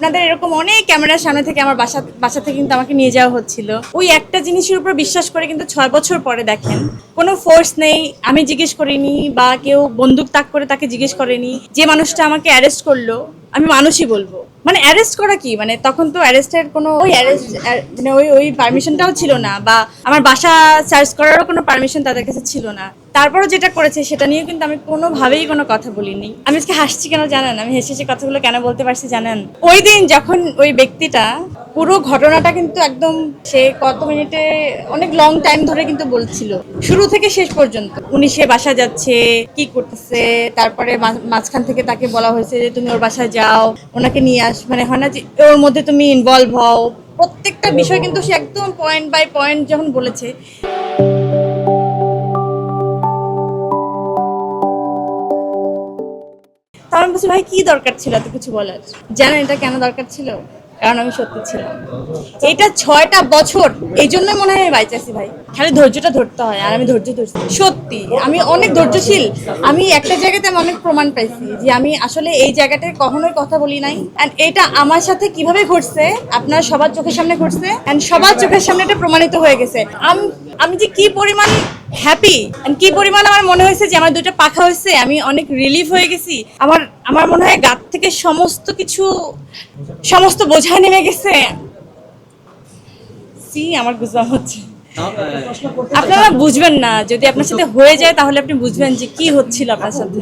আপনাদের এরকম অনেক ক্যামেরার সামনে থেকে আমার বাসা থেকে কিন্তু আমাকে নিয়ে যাওয়া হচ্ছিল। ওই একটা জিনিসের উপর বিশ্বাস করে কিন্তু 6 বছর পরে দেখেন কোনো ফোর্স নেই, আমি জিজ্ঞেস করিনি বা কেউ বন্দুক তাক করে তাকে জিজ্ঞেস করেনি। যে মানুষটা আমাকে অ্যারেস্ট করলো আমি মানুষই বলবো, মানে অ্যারেস্ট করা কি, মানে তখন তো অ্যারেস্টের কোনো ওই অ্যারেস্ট মানে ওই পারমিশনটাও ছিল না, বা আমার বাসা সার্চ করারও কোনো পারমিশন তাদের কাছে ছিল না। তারপরও যেটা করেছে সেটা নিয়ে কিন্তু আমি কোনোভাবেই কোনো কথা বলিনি। আমি আজকে হাসছি কেন জানেন, আমি হেসে হেসে কথাগুলো কেন বলতে পারছি জানেন? ওই দিন যখন ওই ব্যক্তিটা পুরো ঘটনাটা কিন্তু একদম সে কত মিনিটে অনেক লং টাইম ধরে কিন্তু বলছিল, শুরু থেকে শেষ পর্যন্ত উনি সে বাসা যাচ্ছে কি করতেছে, তারপরে মাঝখান থেকে তাকে বলা হয়েছে যে তুমি ওর বাসায় যাও, ওনাকে নিয়ে আস, মানে হয় না যে ওর মধ্যে তুমি ইনভলভ হও, প্রত্যেকটা বিষয় কিন্তু সে একদম পয়েন্ট বাই পয়েন্ট যখন বলেছে। তার আমি বলছি ভাই কি দরকার ছিল এত কিছু বলার? জানেন এটা কেন দরকার ছিল? কারণ আমি সত্যি ছিলাম। এটা 6টা বছর এই জন্য মনে হয় আমি বাইচাছি ভাই, খালি ধৈর্যটা ধরতে হয়, আর আমি ধৈর্য ধরছি সত্যি, আমি অনেক ধৈর্যশীল। আমি একটা জায়গাতে আমি অনেক প্রমাণ পাইছি যে আমি আসলে এই জায়গাটায় কখনোই কথা বলি নাই, অ্যান্ড এটা আমার সাথে কিভাবে ঘটছে আপনার সবার চোখের সামনে ঘটছে, অ্যান্ড সবার চোখের সামনে এটা প্রমাণিত হয়ে গেছে। আমি যে কি পরিমাণ হ্যাপি, কি পরিমাণ আমার মনে হয়েছে যে আমার দুটো পাখা হয়েছে, আমি অনেক রিলিফ হয়ে গেছি। আমার আমার মনে হয় গাত থেকে সমস্ত কিছু, সমস্ত বোঝা নেমে গেছে। সি আমার গুজবাম হচ্ছে। আপনারা বুঝবেন না, যদি আপনার সাথে হয়ে যায় তাহলে আপনি বুঝবেন যে কি হচ্ছিল আপনার সাথে।